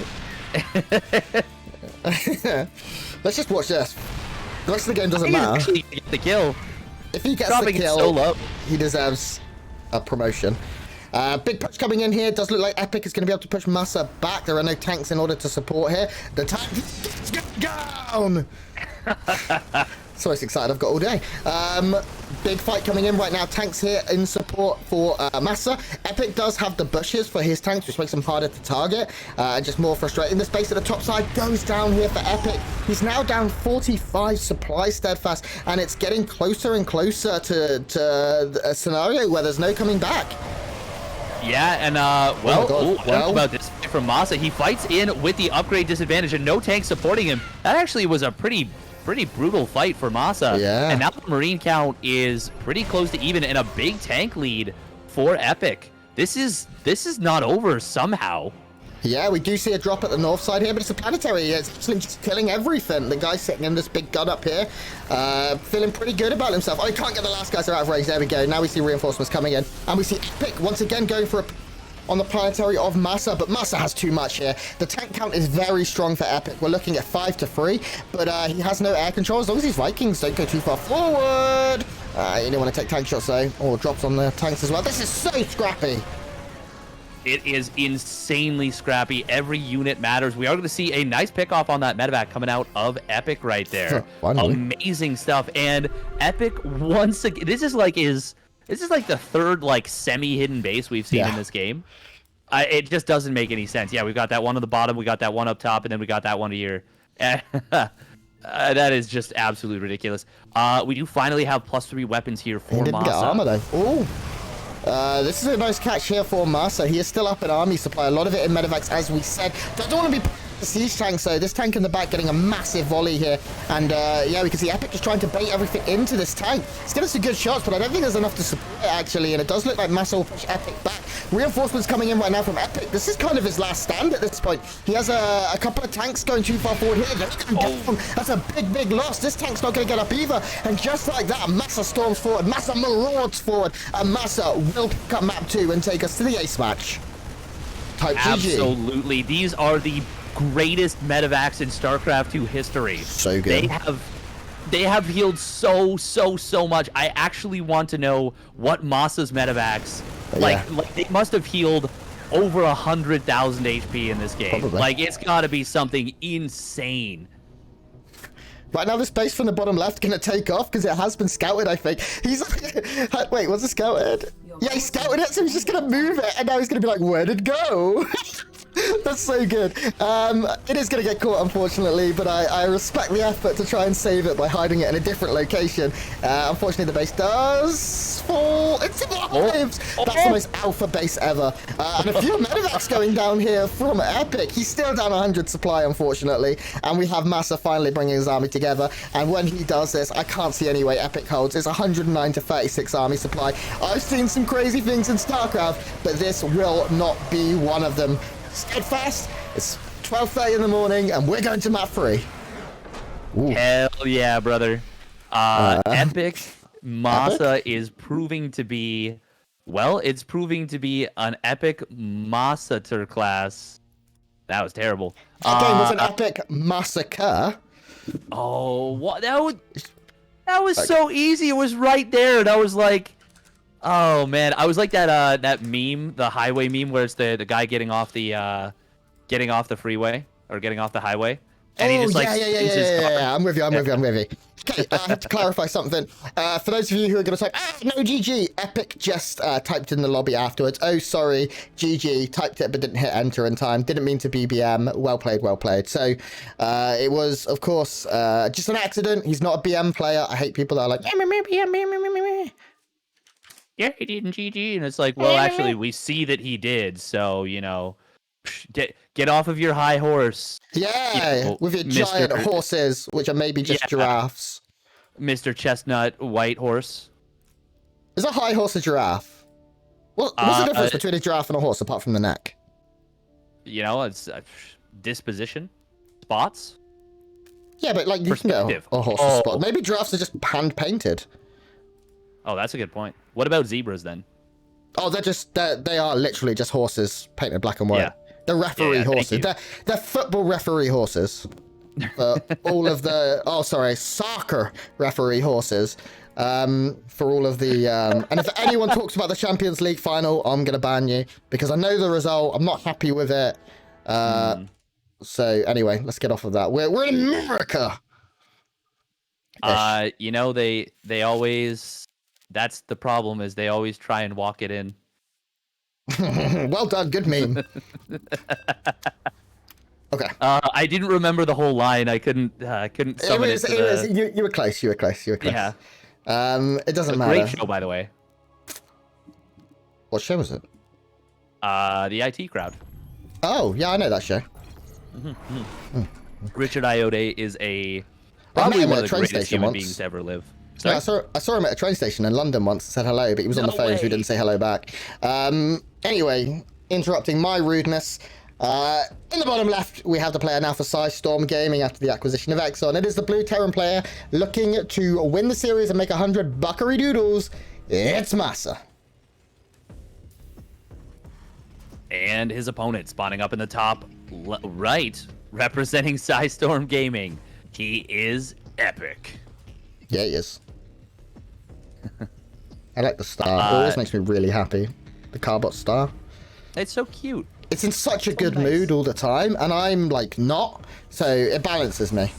[SPEAKER 1] Let's just watch this. The rest of the game doesn't matter.
[SPEAKER 2] Actually get the kill.
[SPEAKER 1] If he gets
[SPEAKER 2] Dropping
[SPEAKER 1] the kill,
[SPEAKER 2] so low.
[SPEAKER 1] he deserves a promotion. Big push coming in here. Does look like Epic is going to be able to push MaSa back. There are no tanks in order to support here. The tank is down. So excited I've got all day. Big fight coming in right now. Tanks here in support for MaSa. Epic does have the bushes for his tanks, which makes them harder to target. And just more frustrating. The space at the top side goes down here for Epic. He's now down 45 supply steadfast, and it's getting closer and closer to a scenario where there's no coming back.
[SPEAKER 2] Yeah, and I don't know about this from MaSa. He fights in with the upgrade disadvantage and no tank supporting him. That actually was a pretty brutal fight for MaSa.
[SPEAKER 1] Yeah.
[SPEAKER 2] And now the Marine count is pretty close to even and a big tank lead for Epic. This is not over somehow.
[SPEAKER 1] Yeah, we do see a drop at the north side here, but it's a planetary. It's actually just killing everything. The guy's sitting in this big gun up here, feeling pretty good about himself. Oh, he can't get the last guys out of range. There we go. Now we see reinforcements coming in. And we see Epic once again going for on the planetary of MaSa, but MaSa has too much here. The tank count is very strong for Epic. We're looking at 5-3, but he has no air control. As long as these Vikings don't go too far forward. You don't want to take tank shots, though, or drops on the tanks as well. This is so scrappy.
[SPEAKER 2] It is insanely scrappy. Every unit matters. We are going to see a nice pickoff on that medevac coming out of Epic right there. Amazing stuff. And Epic once again, this is like the third like semi-hidden base we've seen in this game. It just doesn't make any sense. Yeah, we've got that one on the bottom, we got that one up top, and then we got that one here. That is just absolutely ridiculous. We do finally have +3 weapons here for MaSa.
[SPEAKER 1] Get armor though. Ooh. This is a nice catch here for MaSa. He is still up in army supply. A lot of it in medevacs, as we said. Don't want to be the siege tank, so this tank in the back getting a massive volley here. And yeah, we can see Epic is trying to bait everything into this tank. It's getting some good shots, but I don't think there's enough to support it, actually. And it does look like MaSa will push Epic back. Reinforcements coming in right now from Epic. This is kind of his last stand at this point. He has a couple of tanks going too far forward here. That's a big loss. This tank's not going to get up either. And just like that, MaSa storms forward. MaSa marauds forward. And MaSa will pick up map 2 and take us to the ace match. Type GG.
[SPEAKER 2] Absolutely. These are the greatest medevacs in StarCraft 2 history.
[SPEAKER 1] So good.
[SPEAKER 2] They have healed so much. I actually want to know what MaSa's medevacs like they must have healed over 100,000 HP in this game.
[SPEAKER 1] Probably.
[SPEAKER 2] Like, it's got to be something insane.
[SPEAKER 1] Right now, this base from the bottom left going to take off because it has been scouted, I think. He's like, wait, was it scouted? Yeah, he scouted it, so he's just going to move it, and now he's going to be like, where'd it go? That's so good. It is going to get caught, unfortunately, but I respect the effort to try and save it by hiding it in a different location. Unfortunately, the base does fall. It survives! That's the most alpha base ever. And a few medevacs going down here from Epic. He's still down 100 supply, unfortunately. And we have MaSa finally bringing his army together. And when he does this, I can't see any way Epic holds. It's 109 to 36 army supply. I've seen some crazy things in StarCraft, but this will not be one of them. Steadfast, it's 12:30 in the morning, and we're going to map 3. Ooh.
[SPEAKER 2] Hell yeah, brother. Epic MaSa is proving to be, well, it's proving to be an epic massacre class. That was terrible.
[SPEAKER 1] That game was an epic massacre.
[SPEAKER 2] Oh, what? That was so easy. It was right there, and I was like, oh man, I was like that meme, the highway meme, where it's the guy getting off the freeway or getting off the highway, And he just like
[SPEAKER 1] yeah. I'm with you. Okay, I have to clarify something. For those of you who are going to type, no, GG, Epic just typed in the lobby afterwards. Oh, sorry, GG, typed it but didn't hit enter in time. Didn't mean to BBM. Well played, well played. So it was, of course, just an accident. He's not a BM player. I hate people that are like,
[SPEAKER 2] yeah, he didn't GG. And it's like, well, actually, we see that he did. So, you know, get off of your high horse.
[SPEAKER 1] Yeah,
[SPEAKER 2] you know,
[SPEAKER 1] with your giant horses, which are maybe just giraffes.
[SPEAKER 2] Mr. Chestnut White Horse.
[SPEAKER 1] Is a high horse a giraffe? What's the difference between a giraffe and a horse apart from the neck?
[SPEAKER 2] You know, it's disposition, spots.
[SPEAKER 1] Yeah, but like you can get a horse's spot. Maybe giraffes are just hand painted.
[SPEAKER 2] Oh, that's a good point. What about zebras then?
[SPEAKER 1] Oh, they are literally just horses painted black and white. Yeah. They're referee horses. They're football referee horses. All of the soccer referee horses. For all of the and if anyone talks about the Champions League final, I'm gonna ban you because I know the result. I'm not happy with it. So anyway, let's get off of that. We're in America.
[SPEAKER 2] You know they always. That's the problem is they always try and walk it in.
[SPEAKER 1] Well done, good meme. Okay.
[SPEAKER 2] I didn't remember the whole line. I couldn't summon it.
[SPEAKER 1] You were close. Yeah. It doesn't matter.
[SPEAKER 2] Great show, by the way.
[SPEAKER 1] What show was it?
[SPEAKER 2] The IT Crowd.
[SPEAKER 1] Oh, yeah, I know that show.
[SPEAKER 2] Richard Ayoade is probably one of the greatest human beings to ever live.
[SPEAKER 1] Yeah, I saw him at a train station in London once and said hello, but he was on the phone, so he didn't say hello back. Anyway, interrupting my rudeness. In the bottom left, we have the player now for Storm Gaming after the acquisition of Exxon. It is the Blue Terran player looking to win the series and make 100 buckery doodles. It's MaSa.
[SPEAKER 2] And his opponent spawning up in the top right, representing Storm Gaming. He is epic.
[SPEAKER 1] Yeah, he is. I like the star. It always makes me really happy. The Carbot star.
[SPEAKER 2] It's so cute.
[SPEAKER 1] It's in such a good mood all the time, and I'm like not, so it balances me.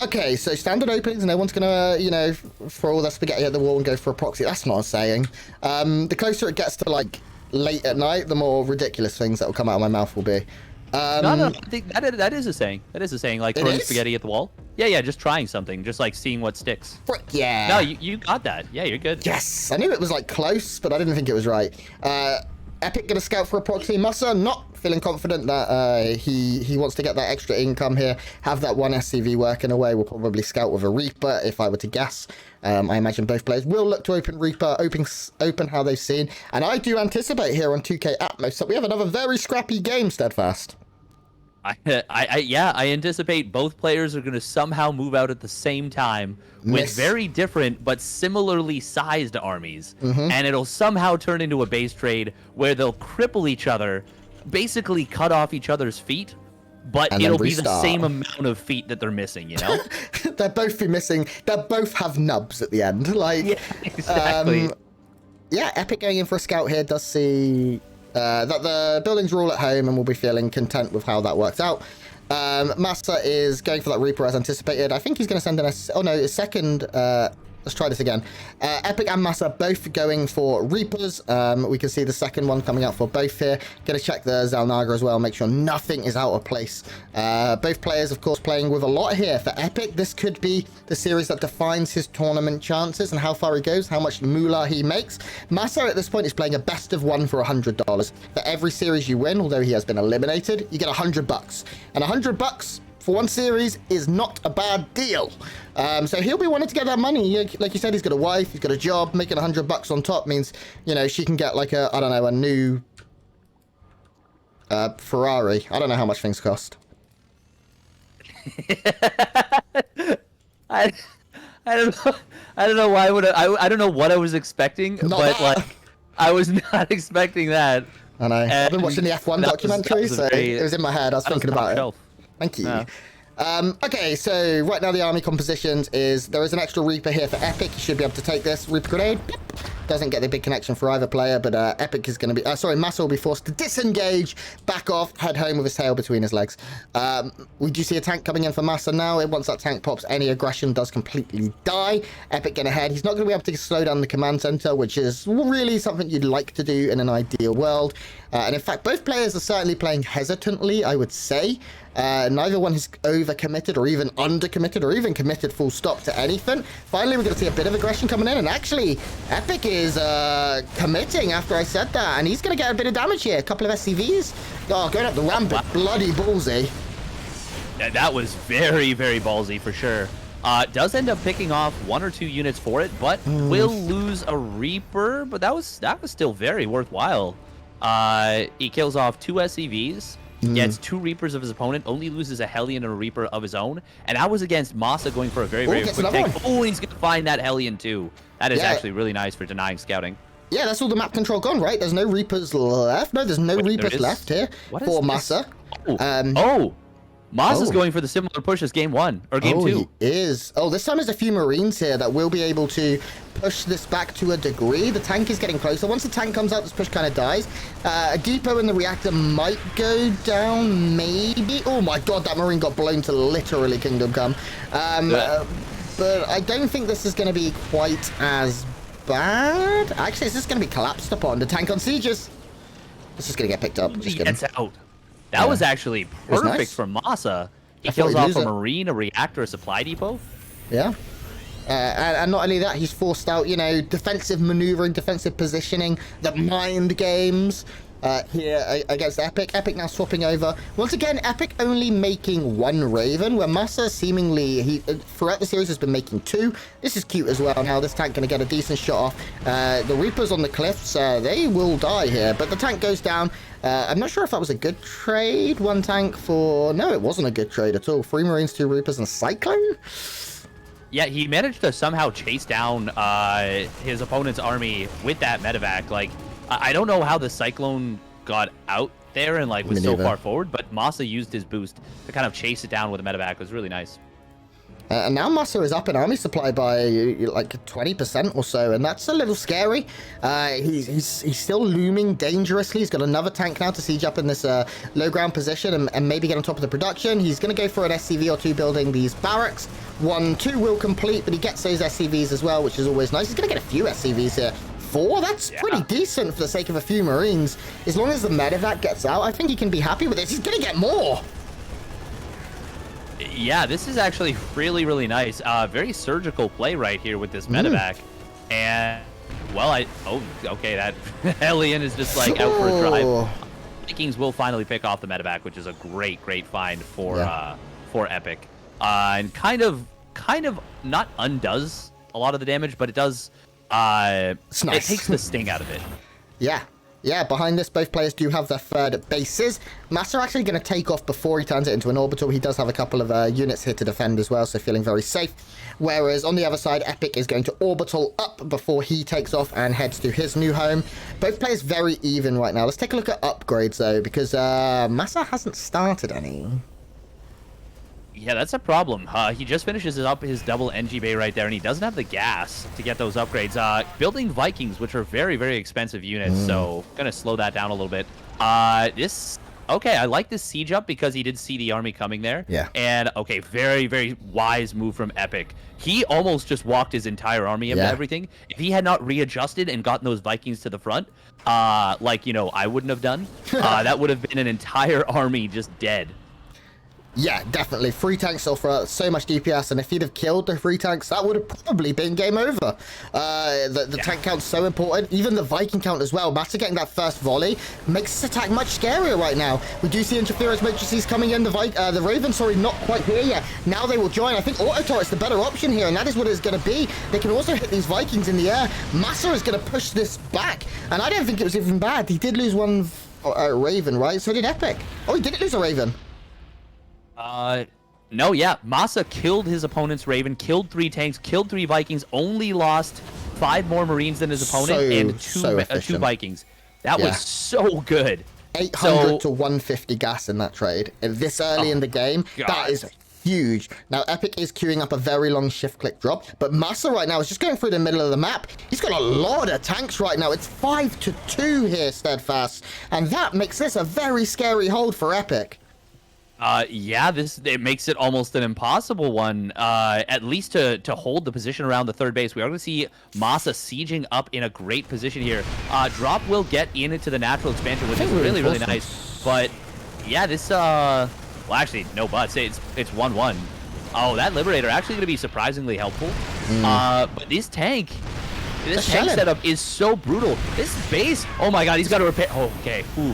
[SPEAKER 1] Okay, so standard openings, no one's gonna, throw all their spaghetti at the wall and go for a proxy. That's not a saying. The closer it gets to like late at night, the more ridiculous things that will come out of my mouth will be.
[SPEAKER 2] No, I think that is a saying. That is a saying, like throwing spaghetti at the wall. Yeah, just trying something, just like seeing what sticks.
[SPEAKER 1] Frick, yeah.
[SPEAKER 2] No, you got that. Yeah, you're good.
[SPEAKER 1] Yes, I knew it was like close, but I didn't think it was right. Epic gonna scout for a proxy. MaSa not feeling confident that he wants to get that extra income here. Have that one SCV working away. We'll probably scout with a Reaper if I were to guess. I imagine both players will look to open Reaper, open how they've seen. And I do anticipate here on 2K Atmos that we have another very scrappy game, Steadfast.
[SPEAKER 2] I anticipate both players are going to somehow move out at the same time with very different but similarly sized armies. And it'll somehow turn into a base trade where they'll cripple each other, basically cut off each other's feet, but it'll be the same amount of feet that they're missing, you know?
[SPEAKER 1] They'll both be missing. They'll both have nubs at the end. Like,
[SPEAKER 2] yeah, exactly.
[SPEAKER 1] Epic going in for a scout here does see... that the buildings are all at home and we'll be feeling content with how that works out. MaSa is going for that Reaper as anticipated. I think he's going to send in his second... let's try this again. Epic and MaSa both going for Reapers. We can see the second one coming out for both here. Going to check the Zalnaga as well, make sure nothing is out of place. Both players, of course, playing with a lot here. For Epic, this could be the series that defines his tournament chances and how far he goes, how much moolah he makes. MaSa at this point is playing a best of one for $100. For every series you win, although he has been eliminated, you get $100. And $100 for one series is not a bad deal. So he'll be wanting to get that money. Like you said, he's got a wife, he's got a job. Making $100 on top means, she can get like a new Ferrari. I don't know how much things cost.
[SPEAKER 2] I don't know. I don't know why I don't know what I was expecting, I was not expecting that.
[SPEAKER 1] I know. I've been watching the F1 documentary, so it was in my head. I was thinking about it. Thank you. Yeah. Okay, so right now the army compositions is there is an extra Reaper here for Epic. You should be able to take this. Reaper grenade. doesn't get the big connection for either player, but Epic is going to be... MaSa will be forced to disengage, back off, head home with his tail between his legs. We do see a tank coming in for MaSa now. Once that tank pops, any aggression does completely die. Epic getting ahead. He's not going to be able to slow down the command center, which is really something you'd like to do in an ideal world. And in fact, both players are certainly playing hesitantly, I would say. Neither one has overcommitted or even undercommitted or even committed full stop to anything. Finally, we're going to see a bit of aggression coming in. And actually, Epic is committing after I said that. And he's going to get a bit of damage here. A couple of SCVs. Oh, going up the ramp, bloody ballsy.
[SPEAKER 2] Yeah, that was very, very ballsy for sure. Does end up picking off 1 or 2 units for it, but will lose a Reaper. But that was still very worthwhile. He kills off 2 SCVs. Gets 2 Reapers of his opponent, only loses a Hellion and a Reaper of his own. And that was against MaSa going for a very, very quick tank. Oh, he's going to find that Hellion too. That is actually really nice for denying scouting. Yeah,
[SPEAKER 1] that's all the map control gone, right? There's no Reapers left. No, there's no Reapers left here for MaSa.
[SPEAKER 2] MaSa's going for the similar push as game 1 or game 2.
[SPEAKER 1] He is. Oh, this time there's a few Marines here that will be able to push this back to a degree. The tank is getting closer. Once the tank comes out, this push kind of dies. A depot in the reactor might go down, maybe. Oh my god, that Marine got blown to literally Kingdom Come. But I don't think this is going to be quite as bad. Actually, it's just going to be collapsed upon. The tank on sieges. This is going to get picked up.
[SPEAKER 2] Just gets out. That was actually perfect from MaSa. He kills off a Marine, a reactor, a supply depot.
[SPEAKER 1] Yeah. And not only that, he's forced out, you know, defensive maneuvering, defensive positioning, the mind games here against Epic. Epic now swapping over. Once again, Epic only making 1 Raven, where MaSa seemingly, throughout the series has been making 2. This is cute as well. Now this tank going to get a decent shot off. The Reapers on the cliffs, they will die here, but the tank goes down. I'm not sure if that was a good trade. 1 tank for... No, it wasn't a good trade at all. 3 Marines, 2 Reapers, and a Cyclone?
[SPEAKER 2] Yeah, he managed to somehow chase down his opponent's army with that medevac. Like, I don't know how the Cyclone got out there and like was so far forward, but MaSa used his boost to kind of chase it down with a medevac. It was really nice.
[SPEAKER 1] And now MaSa is up in army supply by like 20% or so, and that's a little scary. He's still looming dangerously. He's got another tank now to siege up in this low ground position and maybe get on top of the production. He's going to go for an SCV or 2 building these barracks. 1, 2 will complete, but he gets those SCVs as well, which is always nice. He's going to get a few SCVs here. 4? That's pretty decent for the sake of a few Marines. As long as the medevac gets out, I think he can be happy with this. He's going to get more.
[SPEAKER 2] Yeah, this is actually really, really nice. Very surgical play right here with this medevac. And, well, okay, that Hellion is just like out for a drive. Vikings will finally pick off the medevac, which is a great, great find for Epic. And kind of not undoes a lot of the damage, but it does, it takes the sting out of it.
[SPEAKER 1] Yeah, behind this, both players do have their 3rd bases. MaSa actually going to take off before he turns it into an orbital. He does have a couple of units here to defend as well, so feeling very safe. Whereas on the other side, Epic is going to orbital up before he takes off and heads to his new home. Both players very even right now. Let's take a look at upgrades, though, because MaSa hasn't started any.
[SPEAKER 2] Yeah, that's a problem. He just finishes up his double NG bay right there, and he doesn't have the gas to get those upgrades. Building Vikings, which are very, very expensive units, so gonna slow that down a little bit. Okay, I like this siege up because he did see the army coming there.
[SPEAKER 1] Yeah.
[SPEAKER 2] And, okay, very, very wise move from Epic. He almost just walked his entire army into everything. If he had not readjusted and gotten those Vikings to the front, like, you know, I wouldn't have done, that would have been an entire army just dead.
[SPEAKER 1] Yeah, definitely. 3 tanks offer so much DPS, and if he'd have killed the 3 tanks, that would have probably been game over. The tank count's so important. Even the Viking count as well. MaSa getting that first volley makes this attack much scarier right now. We do see interference matrices coming in. The Raven, sorry, not quite here yet. Now they will join. I think auto turret's the better option here, and that is what it's going to be. They can also hit these Vikings in the air. MaSa is going to push this back, and I don't think it was even bad. He did lose 1 Raven, right? So did Epic. Oh, he didn't lose a Raven.
[SPEAKER 2] No, yeah. MaSa killed his opponent's Raven, killed 3 tanks, killed 3 Vikings, only lost 5 more Marines than his opponent, and 2 Vikings. That was so good.
[SPEAKER 1] 800 to 150 gas in that trade. This early in the game, that is huge. Now, Epic is queuing up a very long shift-click drop, but MaSa right now is just going through the middle of the map. He's got a lot of tanks right now. It's 5-2 here, Steadfast, and that makes this a very scary hold for Epic.
[SPEAKER 2] Yeah, it makes it almost an impossible one, at least to hold the position around the third base. We are going to see MaSa sieging up in a great position here. Drop will get into the natural expansion, which is really, really nice. But, yeah, this, well, actually, no buts. It's 1-1. Oh, that Liberator actually going to be surprisingly helpful. But this tank setup is so brutal. This base, oh my god, he's got to repair. Oh, okay. Ooh.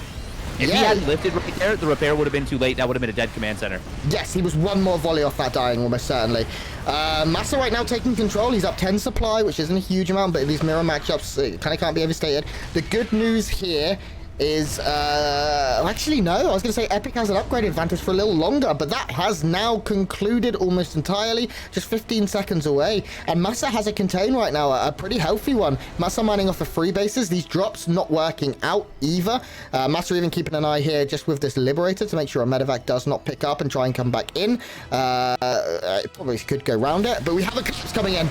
[SPEAKER 2] If he hadn't lifted right there, the repair would have been too late. That would have been a dead command center.
[SPEAKER 1] Yes, he was one more volley off that dying, almost certainly. MaSa right now taking control. He's up 10 supply, which isn't a huge amount, but these mirror matchups kind of can't be overstated. The good news here is, actually, no. I was going to say Epic has an upgrade advantage for a little longer, but that has now concluded almost entirely, just 15 seconds away. And MaSa has a contain right now, a pretty healthy one. MaSa mining off the free bases. These drops not working out either. MaSa even keeping an eye here just with this Liberator to make sure a medevac does not pick up and try and come back in. It probably could go round it, but we have a collapse coming in.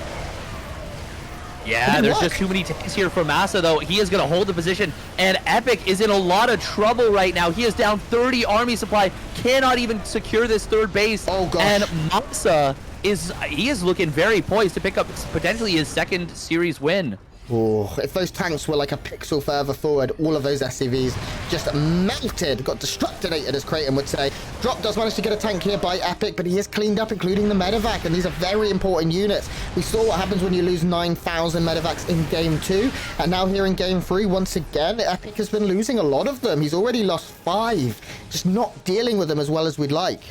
[SPEAKER 2] Yeah, there's just too many tanks here for MaSa, though. He is going to hold the position, and Epic is in a lot of trouble right now. He is down 30 army supply, cannot even secure this third base. Oh, gosh. And MaSa is looking very poised to pick up potentially his second series win.
[SPEAKER 1] Oh, if those tanks were like a pixel further forward, all of those SCVs just melted, got destructinated, as Creighton would say. Drop does manage to get a tank here by Epic, but he is cleaned up, including the medevac, and these are very important units. We saw what happens when you lose 9,000 medevacs in Game 2, and now here in Game 3, once again, Epic has been losing a lot of them. He's already lost 5, just not dealing with them as well as we'd like.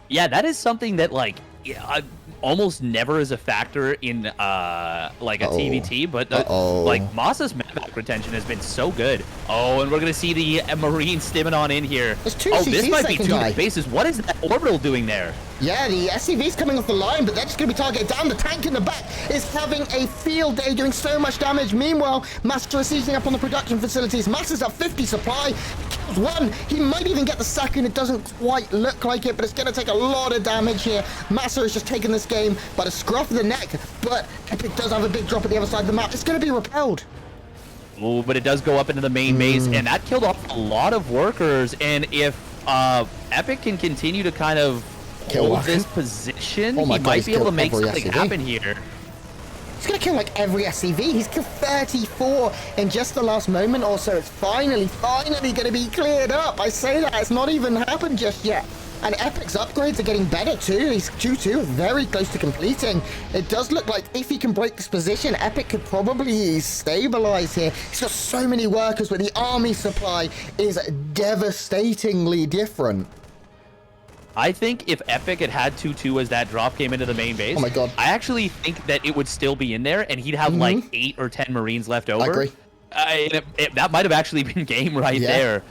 [SPEAKER 2] Yeah, that is something that, like, almost never is a factor in like a TVT, but like MaSa's medevac retention has been so good. Oh, and we're gonna see the Marine stimming on in here.
[SPEAKER 1] There's two
[SPEAKER 2] this might be two bases. What is that orbital doing there?
[SPEAKER 1] Yeah, the SCV's coming off the line, but they're just going to be targeted down. The tank in the back is having a field day, doing so much damage. Meanwhile, MaSa is seizing up on the production facilities. MaSa's at 50 supply. He kills one. He might even get the second. It doesn't quite look like it, but it's going to take a lot of damage here. MaSa is just taking this game by the scruff of the neck, but Epic does have a big drop at the other side of the map. It's going to be repelled.
[SPEAKER 2] Oh, but it does go up into the main base, and that killed off a lot of workers. And if Epic can continue to kind of hold this position, he might be able to make something happen here.
[SPEAKER 1] He's going to kill like every SCV. He's killed 34 in just the last moment or so. It's finally going to be cleared up. I say that. It's not even happened just yet. And Epic's upgrades are getting better too. He's 2-2, very close to completing. It does look like if he can break this position, Epic could probably stabilize here. He's got so many workers, but the army supply is devastatingly different.
[SPEAKER 2] I think if Epic had 2-2 as that drop came into the main base,
[SPEAKER 1] oh my God,
[SPEAKER 2] I actually think that it would still be in there, and he'd have like 8 or 10 Marines left over.
[SPEAKER 1] I agree.
[SPEAKER 2] That might have actually been game right there,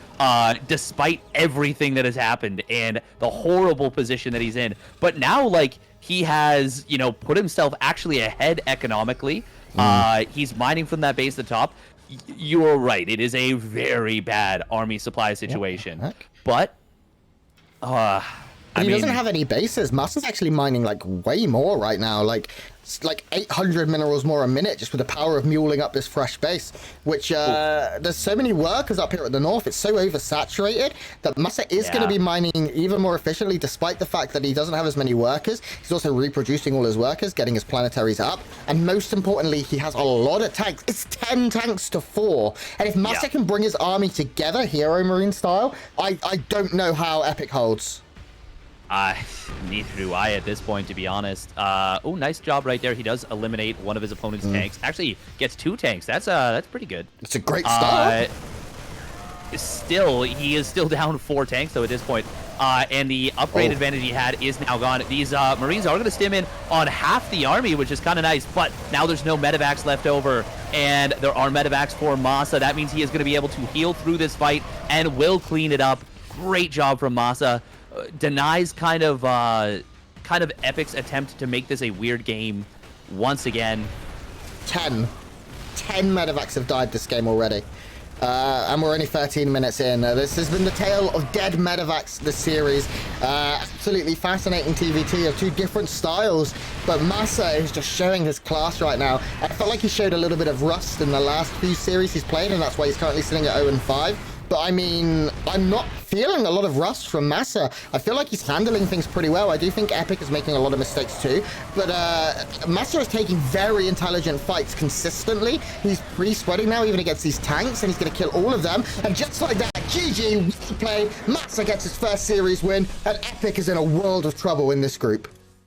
[SPEAKER 2] despite everything that has happened and the horrible position that he's in. But now, like, he has, you know, put himself actually ahead economically. He's mining from that base at the top. You're right. It is a very bad army supply situation. But
[SPEAKER 1] he doesn't have any bases. MaSa's actually mining like way more right now, like 800 minerals more a minute just with the power of muling up this fresh base, which there's so many workers up here at the north. It's so oversaturated that MaSa is going to be mining even more efficiently, despite the fact that he doesn't have as many workers. He's also reproducing all his workers, getting his planetaries up, and most importantly, he has a lot of tanks. It's 10 tanks to 4, and if MaSa can bring his army together, Hero Marine style, I don't know how Epic holds.
[SPEAKER 2] Neither do I at this point, to be honest. Oh, nice job right there. He does eliminate one of his opponent's tanks. Actually, gets 2 tanks. That's pretty good.
[SPEAKER 1] It's a great start.
[SPEAKER 2] Still, he is still down 4 tanks, though, at this point. And the upgrade advantage he had is now gone. These Marines are going to stim in on half the army, which is kind of nice. But now there's no medevacs left over, and there are medevacs for MaSa. That means he is going to be able to heal through this fight and will clean it up. Great job from MaSa. Denies kind of Epic's attempt to make this a weird game once again.
[SPEAKER 1] 10 medevacs have died this game already. And we're only 13 minutes in. This has been the tale of dead medevacs this series. Absolutely fascinating TVT of two different styles, but MaSa is just showing his class right now. I felt like he showed a little bit of rust in the last few series he's played, and that's why he's currently sitting at 0-5. But I mean, I'm not feeling a lot of rust from MaSa. I feel like he's handling things pretty well. I do think Epic is making a lot of mistakes too. But MaSa is taking very intelligent fights consistently. He's pre-spreading now even against these tanks, and he's going to kill all of them. And just like that, GG, well played. MaSa gets his first series win, and Epic is in a world of trouble in this group.